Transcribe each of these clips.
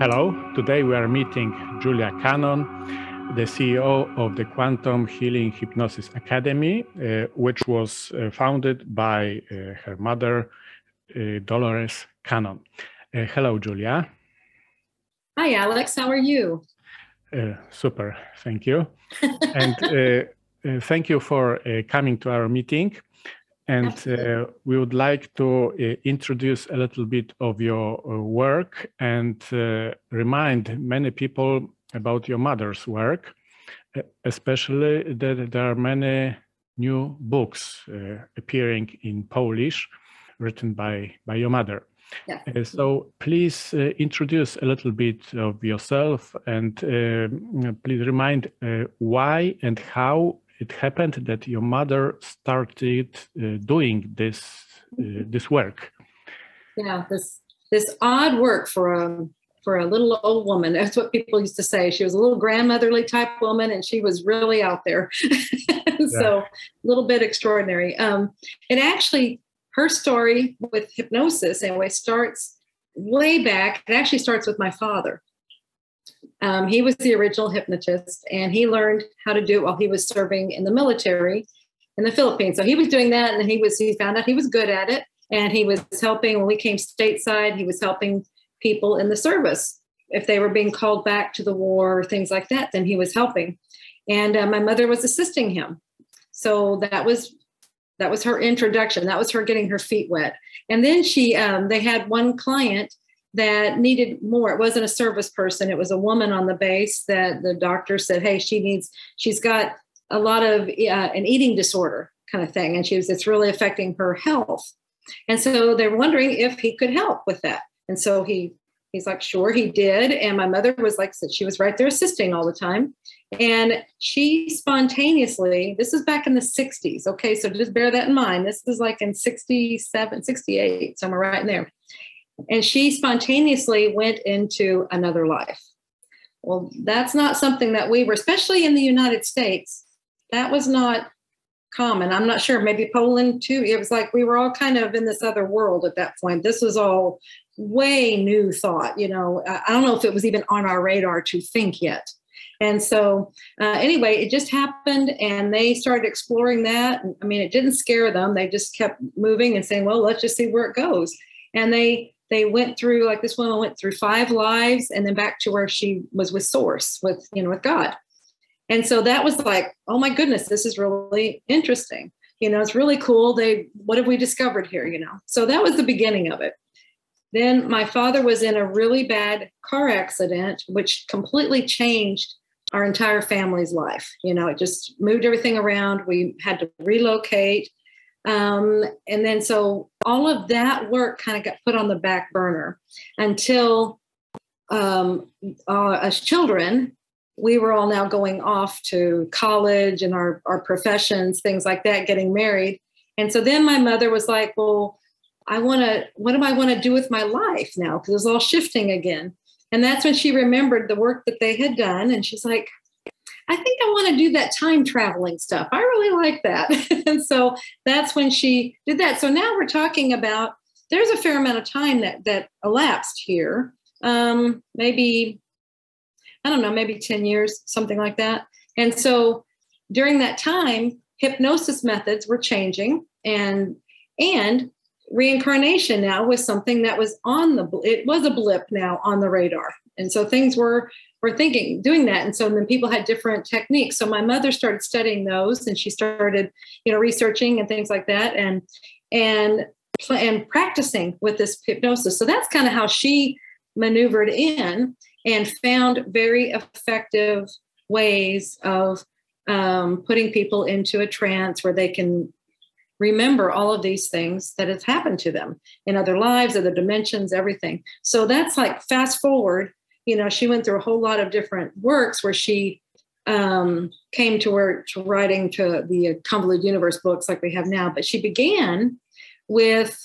Hello, today we are meeting Julia Cannon, the CEO of the Quantum Healing Hypnosis Academy, which was founded by her mother, Dolores Cannon. Hello, Julia. Hi, Alex. How are you? Super, thank you. And thank you for coming to our meeting. And we would like to introduce a little bit of your work and remind many people about your mother's work, especially that there are many new books appearing in Polish, written by your mother. Yeah. So please introduce a little bit of yourself and please remind why and how it happened that your mother started doing this work. Yeah, this odd work for a little old woman. That's what people used to say. She was a little grandmotherly type woman, and she was really out there. So a little bit extraordinary. It actually, her story with hypnosis anyway starts way back. It actually starts with my father. He was the original hypnotist, and he learned how to do it while he was serving in the military in the Philippines. So he was doing that, and he found out he was good at it, and he was helping. When we came stateside, he was helping people in the service. If they were being called back to the war or things like that, then he was helping. And my mother was assisting him. So that was her introduction. That was her getting her feet wet. And then they had one client that needed more. It wasn't a service person. It was a woman on the base that the doctor said, hey, she's got a lot of an eating disorder kind of thing. And it's really affecting her health. And so they were wondering if he could help with that. And so he's like, sure, he did. And my mother was like, she was right there assisting all the time. And she spontaneously, this is back in the 60s. Okay. So just bear that in mind. This is like in 67, 68, somewhere right in there. And she spontaneously went into another life. Well, that's not something that we were, especially in the United States, that was not common. I'm not sure, maybe Poland too. It was like we were all kind of in this other world at that point. This was all way new thought. I don't know if it was even on our radar to think yet. And so anyway, it just happened and they started exploring that. I mean, it didn't scare them. They just kept moving and saying, well, let's just see where it goes. And they went through, like this woman went through 5 lives and then back to where she was with Source, with God. And so that was like, oh my goodness, this is really interesting. It's really cool. What have we discovered here? So that was the beginning of it. Then my father was in a really bad car accident, which completely changed our entire family's life. It just moved everything around. We had to relocate. And then so all of that work kind of got put on the back burner until as children, we were all now going off to college and our professions, things like that, getting married. And so then my mother was like, well, what do I want to do with my life now? Because it was all shifting again. And that's when she remembered the work that they had done. And she's like, I think I want to do that time traveling stuff. I really like that. And so that's when she did that. So now we're talking about, there's a fair amount of time that elapsed here. Maybe 10 years, something like that. And so during that time, hypnosis methods were changing and reincarnation now was something that was it was a blip now on the radar. And so things were doing that. And so then people had different techniques. So my mother started studying those and she started, researching and things like that and practicing with this hypnosis. So that's kind of how she maneuvered in and found very effective ways of putting people into a trance where they can remember all of these things that have happened to them in other lives, other dimensions, everything. So that's like fast forward, she went through a whole lot of different works where she came to writing to the Convoluted Universe books like we have now. But she began with,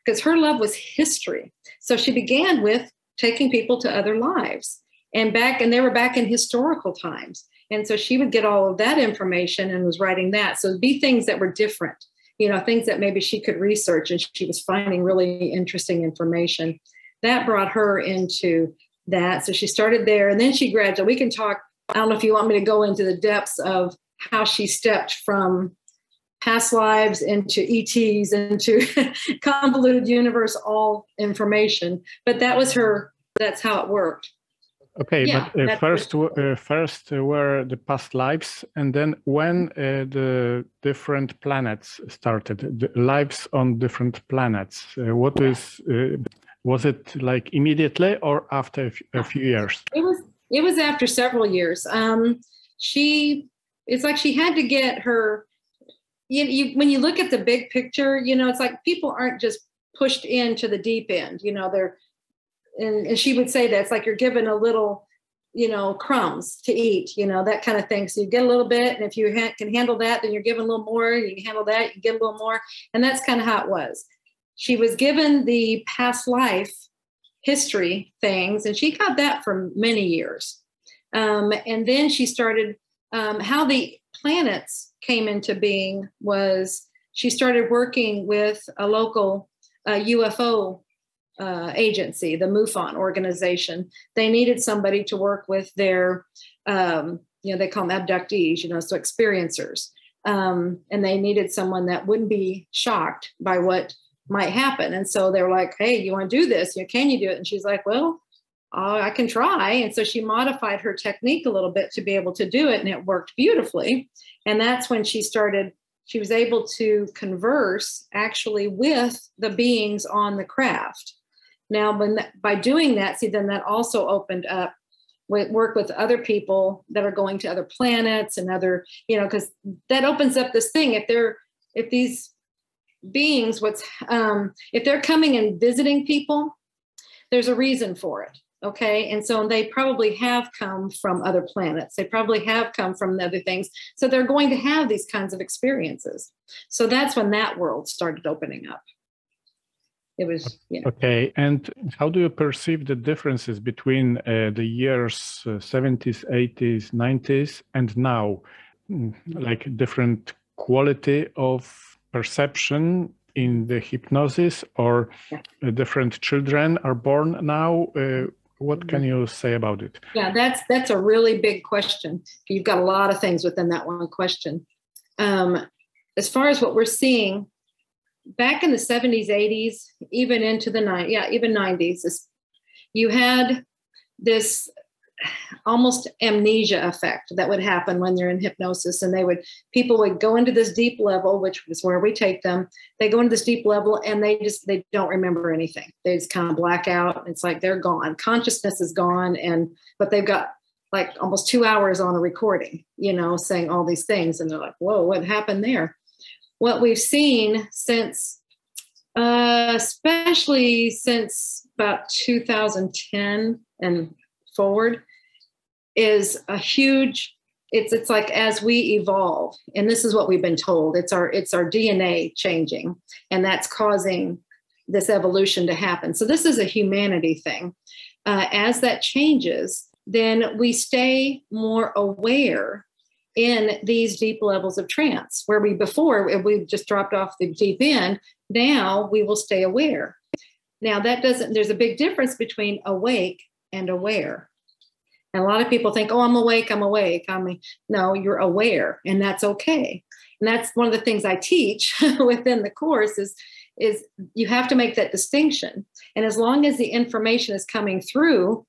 because her love was history. So she began with taking people to other lives and they were back in historical times. And so she would get all of that information and was writing that. So it'd be things that were different, things that maybe she could research and she was finding really interesting information. That brought her into that. So she started there, and then she graduated. We can talk. I don't know if you want me to go into the depths of how she stepped from past lives into ETs, into convoluted universe, all information. But that was her, that's how it worked. Okay, yeah, but first were the past lives, and then when the different planets started, the lives on different planets, was it like immediately or after a few years? It was after several years. It's like she had to get her, when you look at the big picture, it's like people aren't just pushed into the deep end, and she would say that it's like you're given a little, crumbs to eat, that kind of thing. So you get a little bit, and if you can handle that, then you're given a little more. You can handle that, you get a little more. And that's kind of how it was. She was given the past life history things, and she got that for many years. And then she started, how the planets came into being was she started working with a local UFO agency, the MUFON organization. They needed somebody to work with their, they call them abductees, so experiencers. And they needed someone that wouldn't be shocked by what might happen. And so they were like, hey, you want to do this? Can you do it? And she's like, well, I can try. And so she modified her technique a little bit to be able to do it. And it worked beautifully. And that's when she was able to converse actually with the beings on the craft. Now, by doing that, then that also opened up work with other people that are going to other planets and other, because that opens up this thing. If these beings, if they're coming and visiting people, there's a reason for it. Okay. And so they probably have come from other planets. They probably have come from other things. So they're going to have these kinds of experiences. So that's when that world started opening up. It was, yeah. Okay. And how do you perceive the differences between the years 70s, 80s, 90s, and now? Like different quality of perception in the hypnosis, or different children are born now? What can you say about it? Yeah, that's a really big question. You've got a lot of things within that one question. As far as what we're seeing, back in the 70s, 80s, even into the 90s, you had this almost amnesia effect that would happen when you're in hypnosis, and people would go into this deep level, which is where we take them. They go into this deep level and they don't remember anything. They just kind of black out. It's like they're gone. Consciousness is gone, but they've got like almost 2 hours on a recording, saying all these things, and they're like, whoa, what happened there? What we've seen since, especially since about 2010 and forward, is a huge, it's like as we evolve, and this is what we've been told, it's our DNA changing, and that's causing this evolution to happen. So this is a humanity thing. As that changes, then we stay more aware in these deep levels of trance, where we just dropped off the deep end. Now we will stay aware. Now there's a big difference between awake and aware. And a lot of people think, oh, I'm awake. No, you're aware, and that's okay. And that's one of the things I teach within the course is you have to make that distinction. And as long as the information is coming through,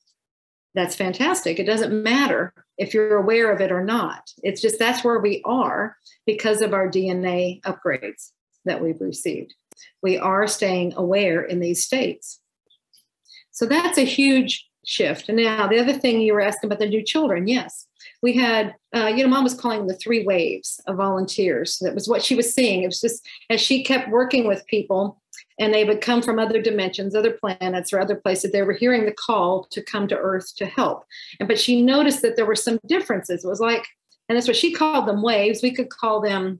that's fantastic. It doesn't matter if you're aware of it or not. It's just that's where we are because of our DNA upgrades that we've received. We are staying aware in these states. So that's a huge shift. And now the other thing you were asking about the new children, yes. We had, Mom was calling them the 3 waves of volunteers. That was what she was seeing. It was just as she kept working with people, and they would come from other dimensions, other planets, or other places, they were hearing the call to come to Earth to help. But she noticed that there were some differences. It was like, and that's what she called them waves. We could call them,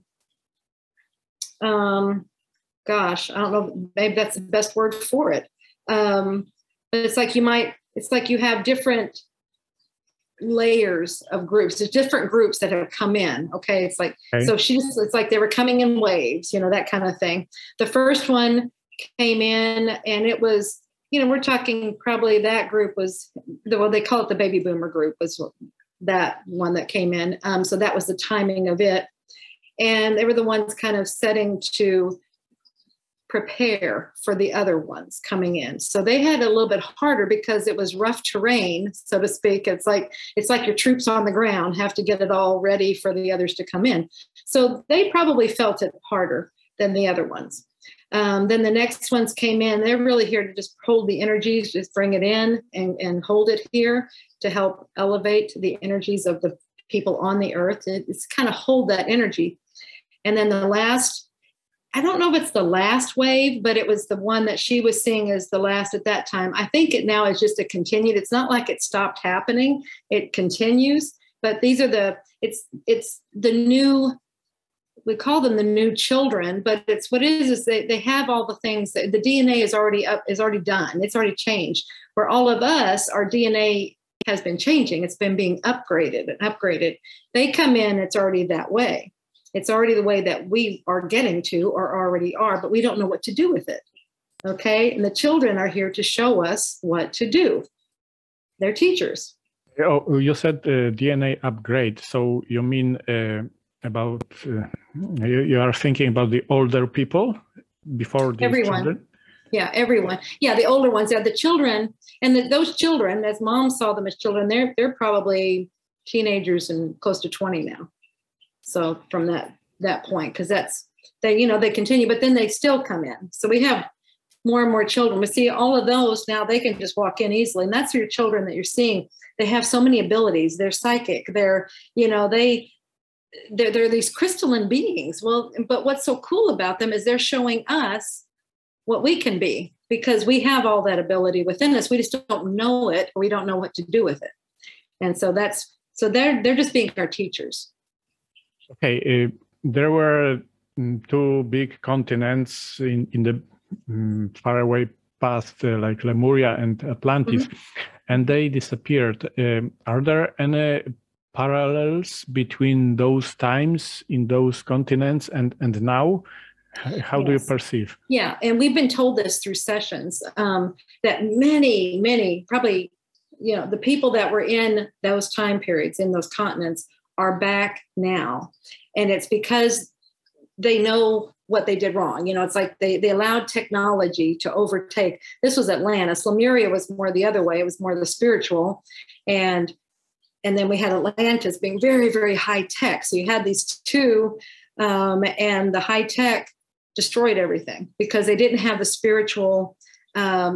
I don't know, maybe that's the best word for it. But it's like you have different layers of groups. There's different groups that have come in. Okay. It's like, okay. So it's like they were coming in waves, that kind of thing. The first one came in, and it was, we're talking probably that group was they call it the baby boomer group, was that one that came in. So that was the timing of it. And they were the ones kind of setting to prepare for the other ones coming in. So they had a little bit harder because it was rough terrain, so to speak. It's like your troops on the ground have to get it all ready for the others to come in. So they probably felt it harder than the other ones. Then the next ones came in. They're really here to just hold the energies, just bring it in and hold it here to help elevate the energies of the people on the earth. It's kind of hold that energy. And then the last, I don't know if it's the last wave, but it was the one that she was seeing as the last at that time. I think it now is just a continued. It's not like it stopped happening. It continues, but these are it's the new, we call them the new children, but it's what it is they have all the things that the DNA is already done. It's already changed. Where all of us, our DNA has been changing. It's been being upgraded and upgraded. They come in, it's already that way. It's already the way that we are getting to or already are, but we don't know what to do with it. Okay. And the children are here to show us what to do. They're teachers. Oh, you said DNA upgrade. So you mean about, you are thinking about the older people before these everyone. Children? Yeah, everyone. Yeah, the older ones. Yeah, the children. And those children, as mom saw them as children, they're probably teenagers and close to 20 now. So from that point, because they continue, but then they still come in. So we have more and more children. We see all of those now, they can just walk in easily. And that's your children that you're seeing. They have so many abilities. They're psychic. They're these crystalline beings. Well, but what's so cool about them is they're showing us what we can be, because we have all that ability within us. We just don't know it, or we don't know what to do with it. And so they're just being our teachers. Okay, there were two big continents in the faraway past, like Lemuria and Atlantis, and they disappeared. Are there any parallels between those times in those continents and now? How do you perceive? Yeah, and we've been told this through sessions that many, probably, the people that were in those time periods, in those continents, are back now. And it's because they know what they did wrong. It's like they allowed technology to overtake. This was Atlantis. Lemuria was more the other way. It was more the spiritual. And then we had Atlantis being very, very high tech. So you had these two, and the high tech destroyed everything because they didn't have the spiritual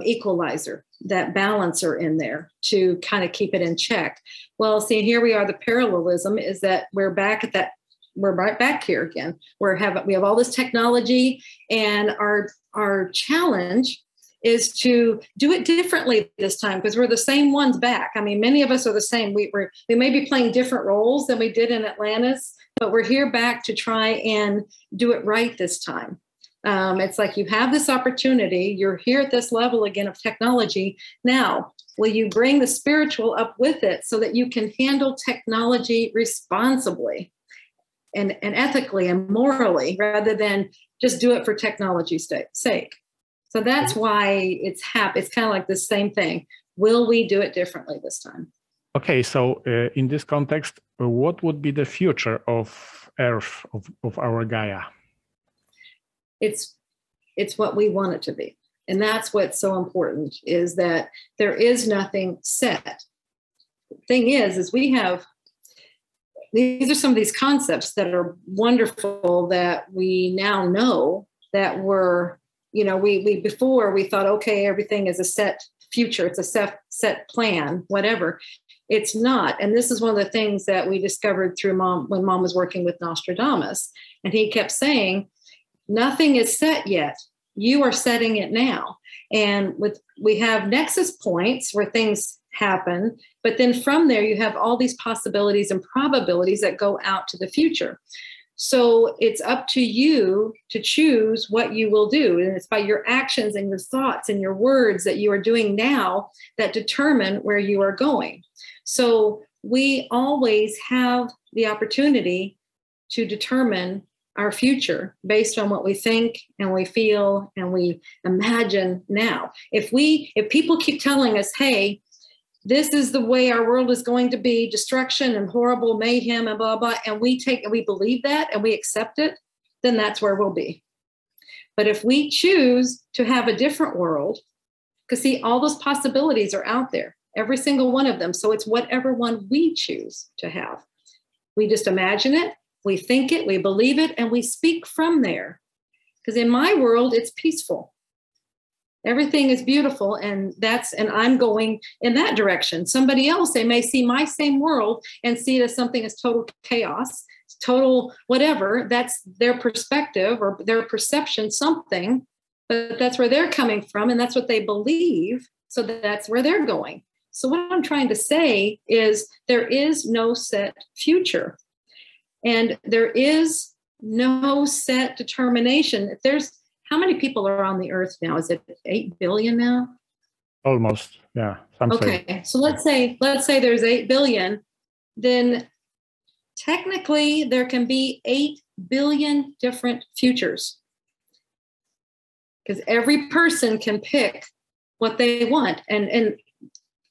equalizer, that balancer in there to kind of keep it in check. Well, see, here we are. The parallelism is that we're right back here again. We have all this technology, and our challenge is to do it differently this time, because we're the same ones back. I mean, many of us are the same. We may be playing different roles than we did in Atlantis, but we're here back to try and do it right this time. It's like you have this opportunity. You're here at this level again of technology. Now, will you bring the spiritual up with it so that you can handle technology responsibly and ethically and morally, rather than just do it for technology's sake? So that's why it's kind of like the same thing. Will we do it differently this time? Okay, so in this context, what would be the future of Earth, of our Gaia? It's what we want it to be. And that's what's so important, is that there is nothing set. The thing is these are some of these concepts that are wonderful that we now know that were, we before we thought, okay, everything is a set future. It's a set plan, whatever. It's not. And this is one of the things that we discovered through Mom, when Mom was working with Nostradamus. And he kept saying, nothing is set yet. You are setting it now. And we have nexus points where things happen, but then from there you have all these possibilities and probabilities that go out to the future. So it's up to you to choose what you will do. And it's by your actions and your thoughts and your words that you are doing now that determine where you are going. So we always have the opportunity to determine our future based on what we think and we feel and we imagine now. If people keep telling us, hey, this is the way our world is going to be, destruction and horrible mayhem and blah, blah, and we believe that and we accept it, then that's where we'll be. But if we choose to have a different world, because see, all those possibilities are out there, every single one of them. So it's whatever one we choose to have. We just imagine it, we think it, we believe it, and we speak from there. Because in my world, it's peaceful. Everything is beautiful, and I'm going in that direction. Somebody else, they may see my same world and see it as something as total chaos, total whatever. That's their perspective or their perception, something, but that's where they're coming from, and that's what they believe. So that's where they're going. So what I'm trying to say is there is no set future, and there is no set determination. If there's how many people are on the earth now? Is it 8 billion now? Almost, yeah. Okay, so let's say there's 8 billion, then technically there can be 8 billion different futures. Because every person can pick what they want. And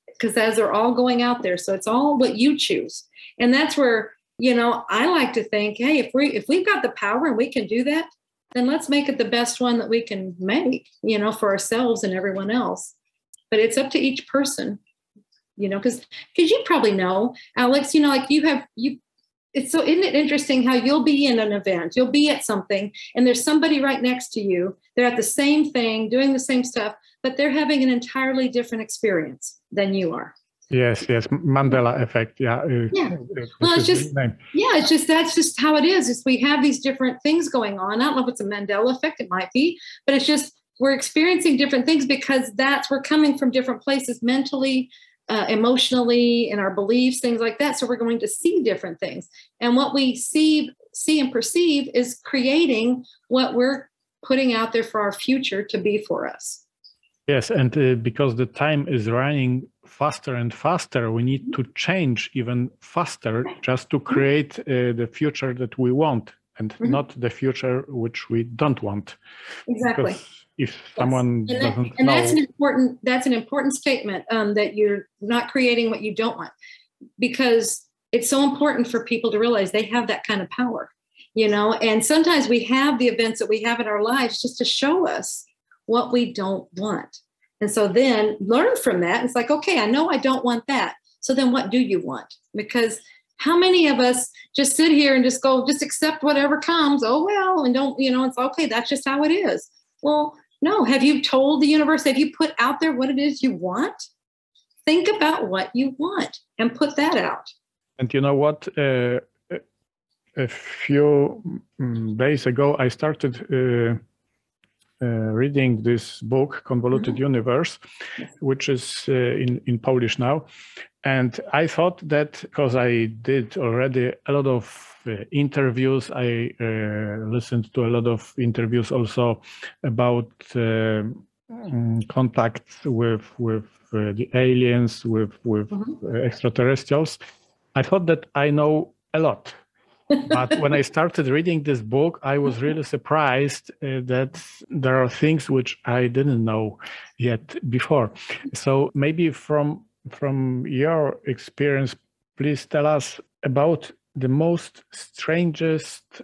because as they're all going out there, so it's all what you choose. And that's where, I like to think, hey, if we've got the power and we can do that, then let's make it the best one that we can make, for ourselves and everyone else. But it's up to each person, because you probably know, Alex, like it's so, isn't it interesting how you'll be in an event, you'll be at something, and there's somebody right next to you, they're at the same thing, doing the same stuff, but they're having an entirely different experience than you are. Yes, Mandela effect. Yeah. Well, it's just that's just how it is. Is we have these different things going on. I don't know if it's a Mandela effect. It might be, but it's just we're experiencing different things because we're coming from different places mentally, emotionally, in our beliefs, things like that. So we're going to see different things, and what we see and perceive is creating what we're putting out there for our future to be for us. Yes, and because the time is running faster and faster, we need to change even faster just to create the future that we want and not the future which we don't want. Exactly. Because if someone doesn't and know... that's an important statement, that you're not creating what you don't want, because it's so important for people to realize they have that kind of power, and sometimes we have the events that we have in our lives just to show us what we don't want. And so then learn from that. It's like, okay, I know I don't want that. So then what do you want? Because how many of us just sit here and just accept whatever comes? Oh, well, and don't, it's okay. That's just how it is. Well, no. Have you told the universe, have you put out there what it is you want? Think about what you want and put that out. And you know what? A few days ago, I started reading this book, Convoluted Universe, which is in Polish now. And I thought that because I did already a lot of interviews, I listened to a lot of interviews also about contacts with the aliens, with extraterrestrials. I thought that I know a lot. But when I started reading this book, I was really surprised that there are things which I didn't know yet before. So maybe from your experience, please tell us about the most strangest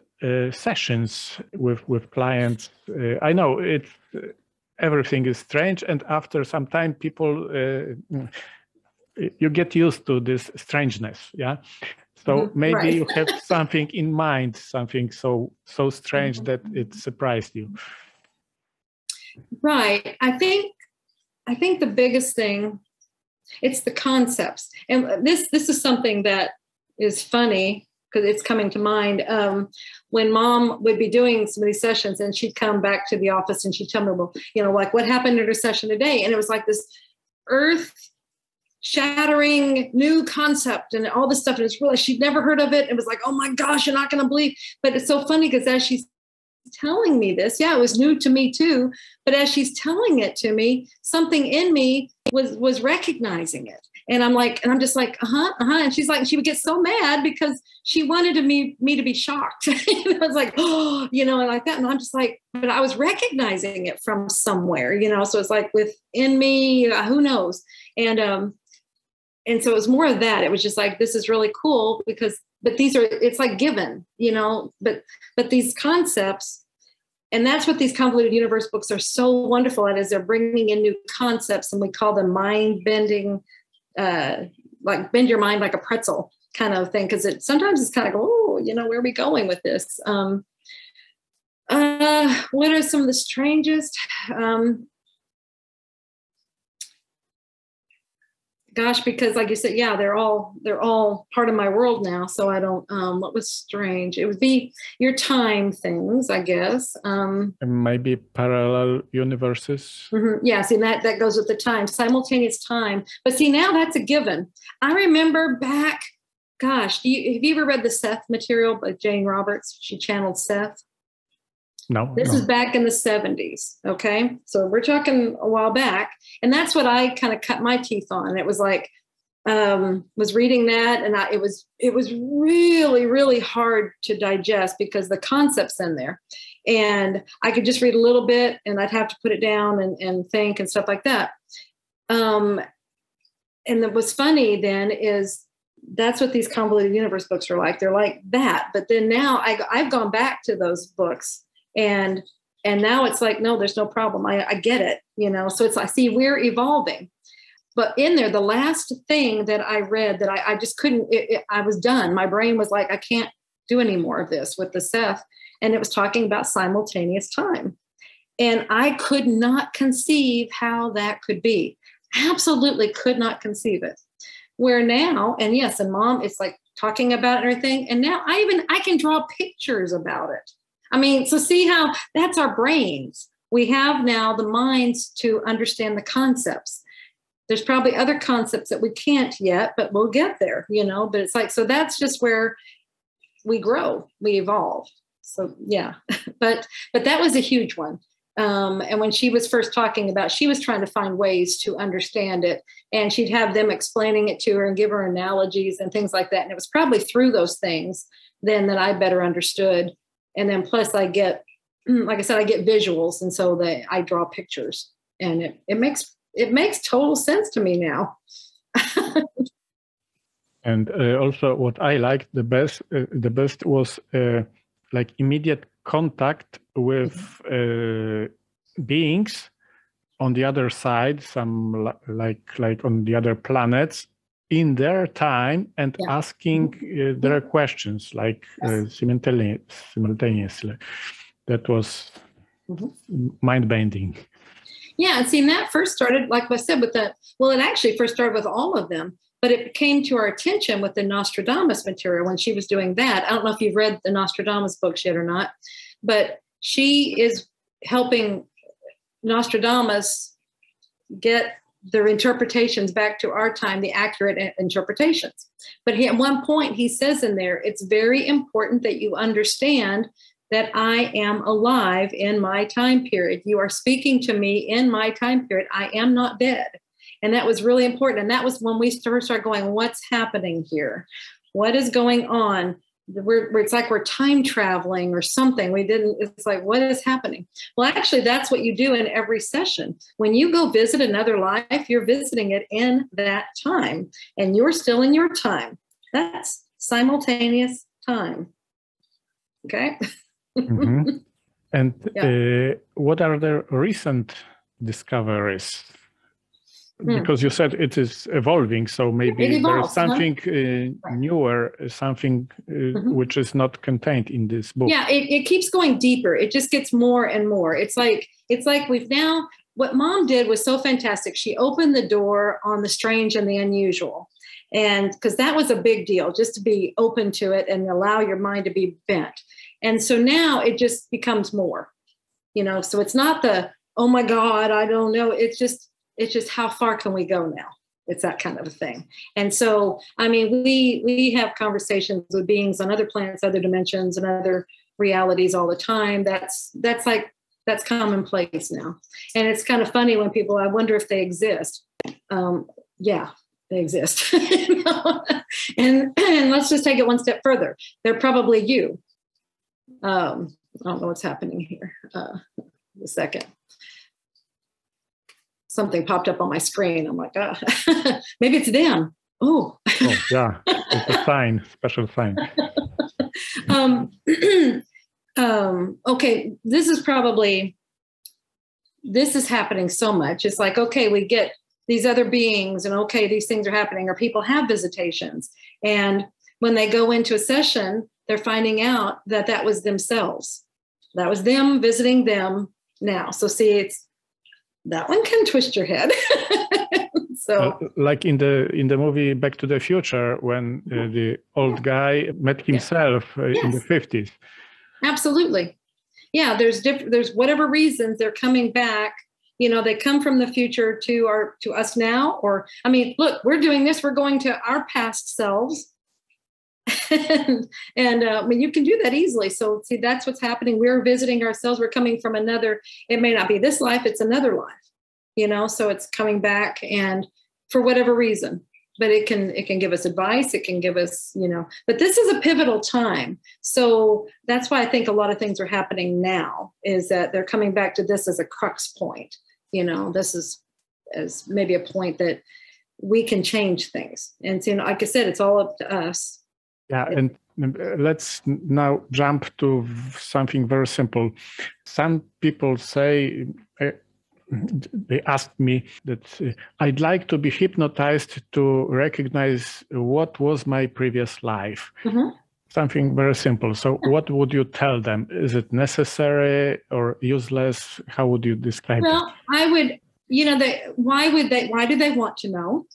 sessions with clients. I know everything is strange, and after some time, people you get used to this strangeness. Yeah. So maybe you have something in mind, something so strange that it surprised you. Right. I think the biggest thing, it's the concepts. And this is something that is funny because it's coming to mind. When Mom would be doing some of these sessions and she'd come back to the office and she'd tell me, well, like what happened at her session today? And it was like this earth-shattering new concept and all this stuff. And it's really, she'd never heard of it. It was like, oh my gosh, you're not going to believe. But it's so funny because as she's telling me this, it was new to me too. But as she's telling it to me, something in me was recognizing it. And I'm just like, And she's like, she would get so mad because she wanted me to be shocked. And I was like, oh, and like that. And I'm just like, but I was recognizing it from somewhere, so it's like within me, who knows? And so it was more of that. It was just like, this is really cool but it's like given, but these concepts, and that's what these convoluted universe books are so wonderful at, is they're bringing in new concepts, and we call them mind bending, like bend your mind like a pretzel kind of thing. Cause sometimes it's kind of, where are we going with this? What are some of the strangest, because like you said, yeah, they're all part of my world now. So I don't, what was strange? It would be your time things, I guess. Maybe parallel universes. Mm-hmm. Yeah, see, that goes with the time, simultaneous time. But see, now that's a given. I remember back, have you ever read the Seth material by Jane Roberts? She channeled Seth. No. This is back in the 70s. Okay. So we're talking a while back. And that's what I kind of cut my teeth on. It was like, was reading that, and it was really, really hard to digest because the concepts in there, and I could just read a little bit and I'd have to put it down and think and stuff like that. And that was funny then is that's what these convoluted universe books are like. They're like that. But then now I've gone back to those books. And now it's like, no, there's no problem. I get it, so it's, I see we're evolving. But in there, the last thing that I read that I just couldn't, I was done. My brain was like, I can't do any more of this with the Seth. And it was talking about simultaneous time. And I could not conceive how that could be. Absolutely could not conceive it. Where now, and yes, and Mom, it's like talking about it and everything. And now I can draw pictures about it. I mean, so see how that's our brains. We have now the minds to understand the concepts. There's probably other concepts that we can't yet, but we'll get there, but it's like, so that's just where we grow, we evolve. So yeah, but that was a huge one. And when she was first talking about, she was trying to find ways to understand it, and she'd have them explaining it to her and give her analogies and things like that. And it was probably through those things then that I better understood. And then plus I get, like I said, I get visuals. And so I draw pictures, and it makes total sense to me now. And also what I liked the best was like immediate contact with beings on the other side, some like on the other planets, in their time, and asking their questions like simultaneously. That was mind-bending. Yeah, and see, that first started, like I said, with it actually first started with all of them, but it came to our attention with the Nostradamus material when she was doing that. I don't know if you've read the Nostradamus books yet or not, but she is helping Nostradamus get their interpretations back to our time, the accurate interpretations. But at one point he says in there, it's very important that you understand that I am alive in my time period. You are speaking to me in my time period. I am not dead. And that was really important. And that was when we first started going, what's happening here? What is going on? It's like we're time traveling or something. It's like, what is happening? Well, actually, that's what you do in every session. When you go visit another life, you're visiting it in that time, and you're still in your time. That's simultaneous time. Okay. Mm-hmm. And what are the recent discoveries? Because you said it is evolving, so maybe there's something newer, something which is not contained in this book. Yeah, it keeps going deeper. It just gets more and more. It's like we've now, what Mom did was so fantastic. She opened the door on the strange and the unusual. And because that was a big deal, just to be open to it and allow your mind to be bent. And so now it just becomes more, so it's not oh my God, I don't know. It's just how far can we go now? It's that kind of a thing. And so, I mean, we have conversations with beings on other planets, other dimensions, and other realities all the time. That's commonplace now. And it's kind of funny when people, I wonder if they exist. Yeah, they exist. You know? And let's just take it one step further. They're probably you. I don't know what's happening here. A second. Something popped up on my screen. I'm like, maybe it's them. Oh, yeah, it's a sign, special sign. Okay, this is happening so much. It's like, okay, we get these other beings, and okay, these things are happening, or people have visitations. And when they go into a session, they're finding out that that was themselves. That was them visiting them now. So see, that one can twist your head. So, like in the movie Back to the Future, when the old guy met himself in the 50s. Absolutely. Yeah, there's whatever reasons they're coming back. You know, they come from the future to us now. Or, I mean, look, we're doing this. We're going to our past selves. and I mean, you can do that easily. So see, that's what's happening. We're visiting ourselves. We're coming from another, it may not be this life, it's another life, you know, so it's coming back, and for whatever reason, but it can give us advice. It can give us, you know, but this is a pivotal time. So that's why I think a lot of things are happening now, is that they're coming back to this as a crux point. You know, this is as maybe a point that we can change things. And so, you know, like I said, it's all up to us. Yeah, and let's now jump to something very simple. Some people say, they asked me that I'd like to be hypnotized to recognize what was my previous life. Mm-hmm. Something very simple. So what would you tell them? Is it necessary or useless? How would you describe it? Well, I would, you know, why do they want to know?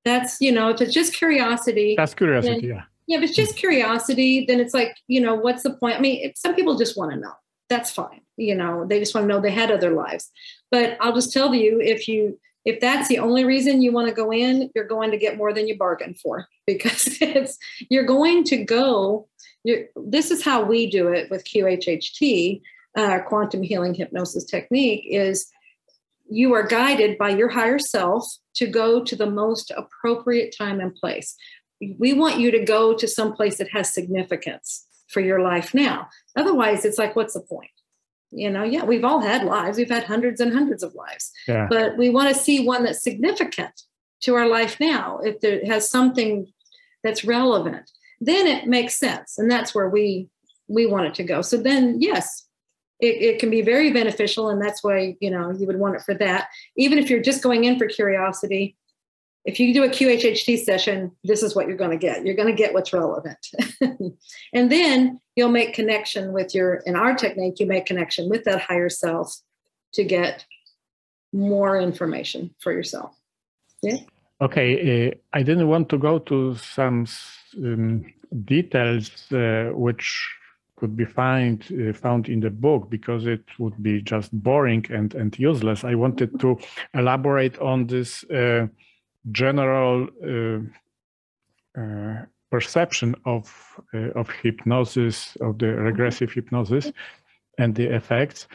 That's, you know, if it's just curiosity. That's curiosity, yeah. Yeah, if it's just curiosity, then it's like, you know, what's the point? I mean, some people just want to know. That's fine. You know, they just want to know they had other lives. But I'll just tell you, if that's the only reason you want to go in, you're going to get more than you bargained for, because you're going to go. This is how we do it with QHHT, quantum healing hypnosis technique, is you are guided by your higher self to go to the most appropriate time and place. We want you to go to some place that has significance for your life now. Otherwise, it's like, what's the point? You know, yeah, we've all had lives. We've had hundreds and hundreds of lives. Yeah. But we want to see one that's significant to our life now. If it has something that's relevant, then it makes sense. And that's where we want it to go. So then, yes, it can be very beneficial. And that's why, you know, you would want it for that. Even if you're just going in for curiosity, if you do a QHHT session, this is what you're going to get. You're going to get what's relevant. And then you'll make connection with in our technique, you make connection with that higher self to get more information for yourself. Yeah. Okay. I didn't want to go to some details which could be found in the book, because it would be just boring and useless. I wanted to elaborate on this general perception of hypnosis, of the regressive hypnosis and the effects.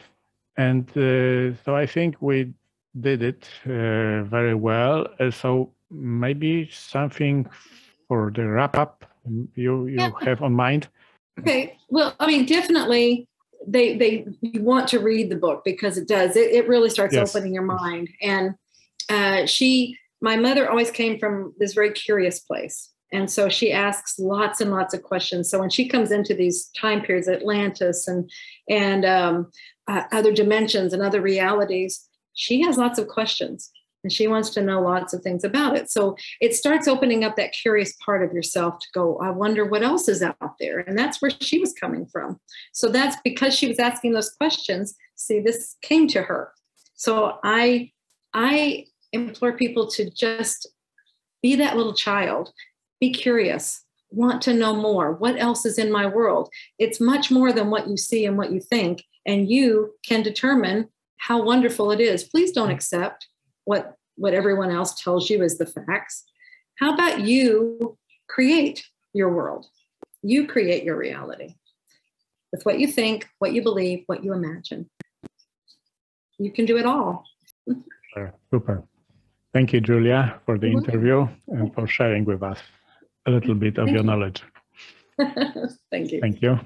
And so I think we did it very well. So maybe something for the wrap up you have on mind? Okay. Well, I mean, definitely you want to read the book, because it does. It really starts opening your mind. And my mother always came from this very curious place. And so she asks lots and lots of questions. So when she comes into these time periods, Atlantis and other dimensions and other realities, she has lots of questions and she wants to know lots of things about it. So it starts opening up that curious part of yourself to go, I wonder what else is out there. And that's where she was coming from. So that's because she was asking those questions. See, this came to her. So I implore people to just be that little child, be curious, want to know more. What else is in my world? It's much more than what you see and what you think, and you can determine how wonderful it is. Please don't accept what everyone else tells you is the facts. How about you create your world? You create your reality with what you think, what you believe, what you imagine. You can do it all. Super. Thank you, Julia, for the interview and for sharing with us a little bit of your knowledge. Thank you. Thank you.